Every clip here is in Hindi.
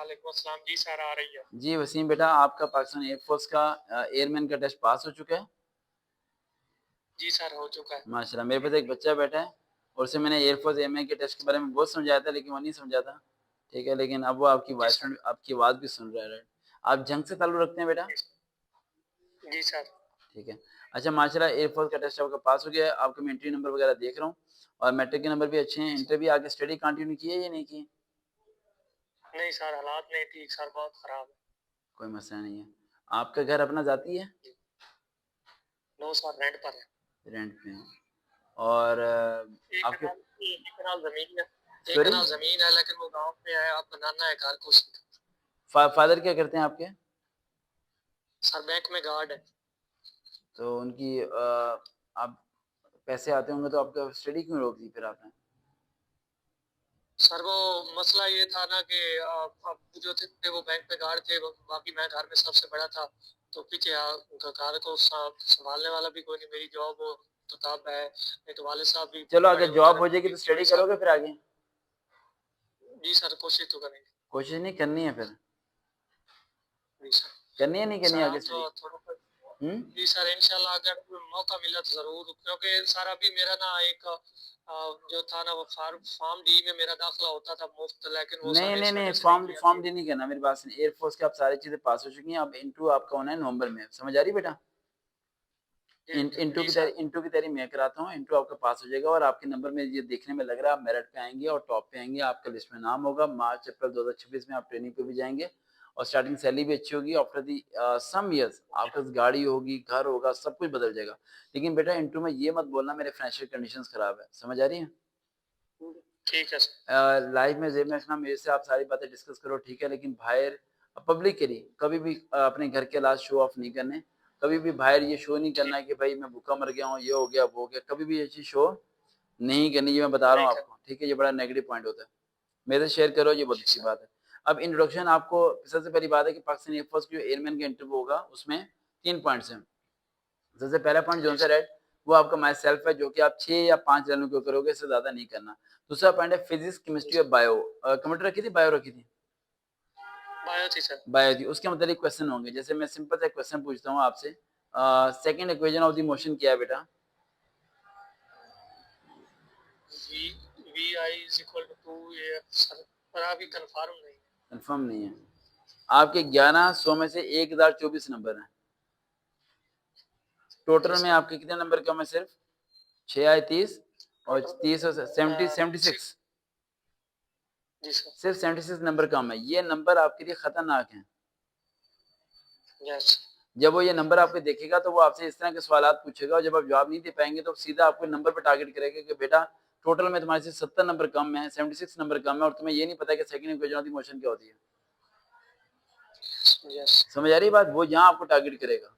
वालेकुम अस्सलाम जी सर, आ रही है। जी वसीम बेटा, आपका पाकिस्तान एयरफोर्स का एयरमैन का टेस्ट पास हो चुका है। जी सर, हो चुका है। माशाल्लाह, मेरे पास एक बच्चा बैठा है और उसे मैंने एयरफोर्स एयरमैन के टेस्ट के बारे में बहुत समझाया था, लेकिन वो नहीं समझा था। ठीक है, लेकिन अब वो आपकी जी वॉइस सर। आपकी आवाज़ भी सुन रहा है, राइट? आप जंग से ताल्लुक़ रखते हैं बेटा? जी जी सर। ठीक है। अच्छा, माशाल्लाह एयरफोर्स का टेस्ट आपका पास हो गया है। आपके मैं एंट्री नंबर वगैरह देख रहा हूँ और मैट्रिक के नंबर भी अच्छे हैं। जी सर। इंटर भी आगे स्टडी कंटिन्यू की है या नहीं की? नहीं सर, हालात नहीं ठीक सर, बहुत खराब है। कोई मसला नहीं है। आपका घर अपना ज़ाती है? जी। नो सर, रेंट पर है। रेंट पे है। और एक आपके कनाल एक कनाल ज़मीन है। एक सॉरी? कनाल ज़मीन है, लेकिन वो गाँव में है, अब बनाना है घर कुछ। फादर क्या करते हैं आपके? सर बैंक में गार्ड है। तो उनकी आप पैसे आते होंगे तो आपका स्टडी क्यों रोक दी फिर आपने? सर वो मसला ये था ना कि अब जो थे वो बैंक में गार्ड थे, बाकी मैं घर में सबसे बड़ा था। तो पीछे घर को संभालने वाला भी कोई नहीं, मेरी जॉब वो तो तब है, नहीं तो वाले साहब भी चलो, बड़े अगर हो जा जॉब रहे हो थे, जाएगी तो बीवी स्टडी बड़ी साहब। करोगे फिर आगे? जी सर, कोशिश तो करेंगे। कोशिश नहीं करनी है फिर? जी सर। करनी है नहीं करनी सर है आगे हम तो स्टडी? थोड़ा हम्म। जी सर, इंशाल्लाह अगर मौका मिला तो ज़रूर, क्योंकि सर अभी मेरा ना एक जो था ना वो फार्म डी में मेरा दाखिला होता था मुफ्त, लेकिन वो नहीं सर नहीं इस नहीं, वजह से नहीं फॉर्म लिया फॉर्म कि डी नहीं करना, मेरी बात सुनिए। एयरफोर्स के आप सारी चीजें पास हो चुकी हैं, अब इंटरव्यू आपका होना है नवंबर में, समझ आ रही बेटा? जी जी सर। इंटरव्यू की तैयारी मैं कराता हूँ। इंटरव्यू आपका पास हो जाएगा और आपके नंबर में ये देखने में लग रहा है आप मेरिट पे आएंगे और टॉप पे आएंगे, आपका लिस्ट में नाम होगा। मार्च अप्रैल 2026 में आप ट्रेनिंग पे भी जाएंगे और स्टार्टिंग सैलरी भी अच्छी होगी। आफ्टर दी सम इयर्स आपके पास गाड़ी होगी, घर होगा, सब कुछ बदल जाएगा। लेकिन बेटा इंटरव्यू में ये मत बोलना मेरे फाइनेंशियल कंडीशंस खराब है, समझ आ रही है? ठीक है सर। लाइफ में जेब में रखना, मेरे से आप सारी बातें डिस्कस करो, ठीक है? लेकिन बाहर पब्लिक के लिए कभी भी अपने घर के लास्ट शो ऑफ नहीं करने। कभी भी बाहर ये शो नहीं करना ठीक। है कि भाई मैं भूखा मर गया हूँ, ये हो गया वो हो गया। कभी भी ये चीज शो नहीं करनी, ये मैं बता रहा नहीं हूँ कर। आपको, ठीक है? ये बड़ा नेगेटिव पॉइंट होता है। मेरे से शेयर करो, ये बहुत जी अच्छी सर। बात है। अब इंट्रोडक्शन आपको, सबसे पहली बात है कि पाकिस्तान एयरफोर्स की जो एयरमैन का इंटरव्यू होगा उसमें 3 पॉइंट्स हैं। सबसे पहला पॉइंट जो जी सा सर। राइट, वो आपका माई सेल्फ है, जो कि आप 6 या 5 रनों के करोगे, इससे ज्यादा नहीं करना। दूसरा पॉइंट है फिजिक्स जी केमिस्ट्री और सर। बायो। कंप्यूटर रखी थी, बायो रखी थी? बायो थी सर। बायो थी। उसके मतलब क्वेश्चन होंगे, जैसे मैं सिंपल सा क्वेश्चन पूछता हूँ आपसे। Second equation of the motion क्या है बेटा? V V I is equal to 2 sir, पर अभी कंफर्म नहीं है। कंफर्म नहीं है? आपके 1100 में से 1024 नंबर हैं। जी टोटल में सर। आपके कितने नंबर कम है? सिर्फ 6 आए 30 और टोटल 30 और 70 सिक्स। 76। जी सर। सिर्फ 76 नंबर कम है। ये नंबर आपके लिए खतरनाक है। यस। जब वो ये नंबर आपके देखेगा तो वो आपसे इस तरह के सवालात पूछेगा और जब आप जवाब नहीं दे पाएंगे तो सीधा आपको नंबर पर टारगेट करेगा कि बेटा टोटल में तुम्हारे से 70 नंबर कम है, 76 नंबर कम है और तुम्हें ये नहीं पता कि second equation of the motion क्या होती है। यस। समझ आ रही है बात? वो यहाँ आपको टारगेट करेगा।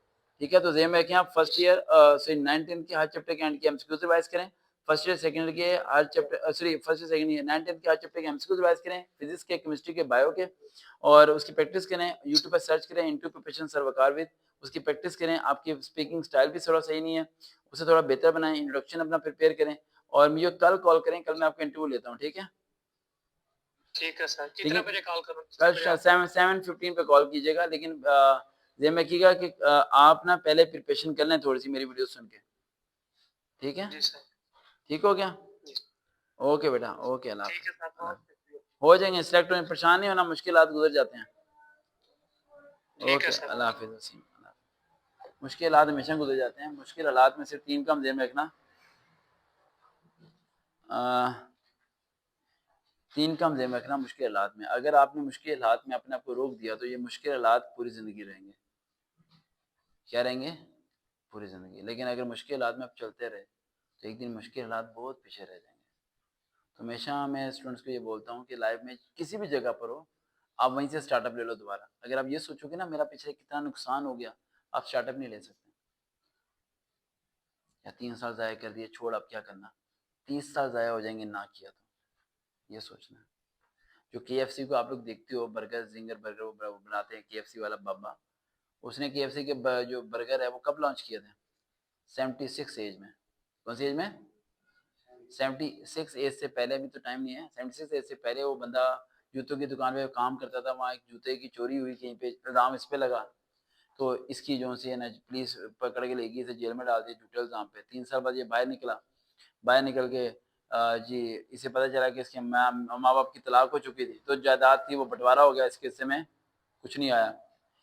ठीक है, तो जेम है कि आप फर्स्ट ईयर सॉरी 9th के हर चैप्टर के एंड के एमसीक्यूज रिवाइज करें। फर्स्ट ईयर सेकंड ईयर के हर chapter sorry first year second year 9th के हर चैप्टर के एमसीक्यूज रिवाइज करें, फिजिक्स के, केमिस्ट्री के, बायो के, और उसकी प्रैक्टिस करें। यूट्यूब पर सर्च करें interview preparation sir Waqar with, उसकी प्रैक्टिस करें। आपकी स्पीकिंग स्टाइल भी थोड़ा सही नहीं है, उसे थोड़ा बेहतर बनाएं। इंट्रोडक्शन अपना प्रिपेयर करें और मुझे कल कॉल करें, कल मैं आपका इंटरव्यू लेता हूँ, ठीक है? ठीक है सर, कितने लेकिन बजे कॉल करूँ, कितने कल बजे आपको? 7:15 पे कॉल कीजिएगा। लेकिन ये मैं कीजिएगा कि आप ना पहले प्रिपरेशन कर लें थोड़ी सी मेरी वीडियो सुन के, ठीक है? जी सर। ठीक हो गया? जी। ओके बेटा, ओके, अल्लाह ठीक हाफ़िज़। है सर, अल्लाह बहुत हाफ़िज़। शुक्रिया। हो जाएंगे सिलेक्ट होने, परेशान नहीं होना, मुश्किलात गुजर जाते हैं। ठीक है ओके, सर। अल्लाह हाफ़िज़ वसीम, अल्लाह हाफ़िज़। मुश्किलात हमेशा गुजर जाते हैं। मुश्किल हालात में सिर्फ 3 काम ध्यान में रखना। अ, 3 काम ध्यान में रखना मुश्किल हालात में। अगर आपने मुश्किल हालात में अपने आप को रोक दिया तो ये मुश्किल हालात पूरी ज़िंदगी रहेंगे। क्या रहेंगे? पूरी ज़िंदगी। लेकिन अगर मुश्किल हालात में आप चलते रहे तो एक दिन मुश्किल हालात बहुत पीछे रह जाएंगे। तो हमेशा मैं स्टूडेंट्स को ये बोलता हूँ कि लाइफ में किसी भी जगह पर हो, आप वहीं से स्टार्टअप ले लो दोबारा। अगर आप ये सोचोगे ना मेरा पीछे कितना नुकसान हो गया, आप स्टार्टअप नहीं ले सकते। या 3 साल ज़ाया कर दिए, छोड़ अब क्या करना। 30 साल ज़ाया हो जाएंगे ना किया तो। ये सोचना है। जो केएफसी को आप लोग देखते हो, बर्गर जिंगर बर्गर वो बनाते हैं, केएफसी वाला बाबा, उसने केएफसी के जो बर्गर है वो कब लॉन्च किए थे? 76 एज में। कौन सी एज में? 76 एज से पहले, अभी तो टाइम नहीं है। 76 एज से पहले वो बंदा जूतों की दुकान पे काम करता था, वहाँ एक जूते की चोरी हुई कहीं पे, इल्ज़ाम इस पे लगा, तो इसकी जो सी है ना पुलिस पकड़ के ले गई, इसे जेल में डाल दिया झूठे इल्ज़ाम पे। 3 साल बाद ये बाहर निकला, बाहर निकल के जी इसे पता चला कि इसके माँ-बाप की तलाक हो चुकी थी, तो जायदाद थी वो बँटवारा हो गया, इसके हिस्से में कुछ नहीं आया।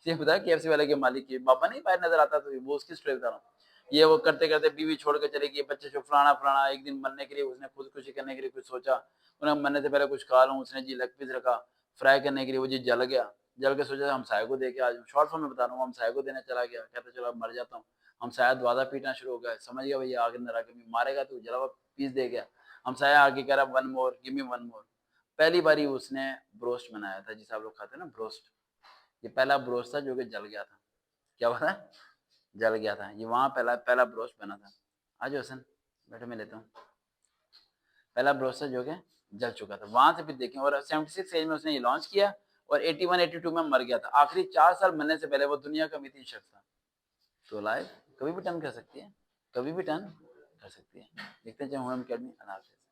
इसे पता है केएफसी वाले के मालिक की पापा नहीं बाहर नज़र आता, तो वो उसकी स्टोरी बता रहा हूँ। ये वो करते-करते बीवी छोड़ के चली गई, बच्चे छो फलाना-फलाना, एक दिन मरने के लिए उसने खुदकुशी करने के लिए कुछ सोचा। उन्हें मरने से पहले कुछ खा लूँ, उसने जी लेग पीस रखा, फ्राई करने के लिए वो जी जल गया। जल के सोचा हमसाये को दे के आज शॉर्ट फॉर्म में बता रहा हूँ, हमसाये को देने चला गया, कहता चलो अब मर जाता हूँ। हमसाया दोबारा पीटना शुरू हो गया, समझ गया भई आगे अंदर आके मारेगा तो जला हुआ पीस दे गया। हमसाया आके कह रहा one more, give me one more. पहली बारी उसने ब्रोस्ट बनाया था, जिसे आप लोग खाते हैं ना ब्रोस्ट। ये पहला ब्रोस्ट था जो कि जल गया था। क्या हुआ था? जल गया था। ये वहाँ पहला पहला ब्रोस्ट बना था। आ जाओ हसन, बैठो मैं लेता हूँ। पहला ब्रोस्ट था जो कि जल चुका था। वहाँ से फिर देखें और 76 एज में उसने ये लॉन्च किया और 81-82 में मर गया था। आखिरी 4 साल मरने से पहले वो दुनिया का अमीर शख्स था। तो लाइफ कभी भी टर्न कर सकती है, कभी भी टर्न कर सकती है। देखते हैं जब हम अकेडमी। अल्लाह हाफ़िज़।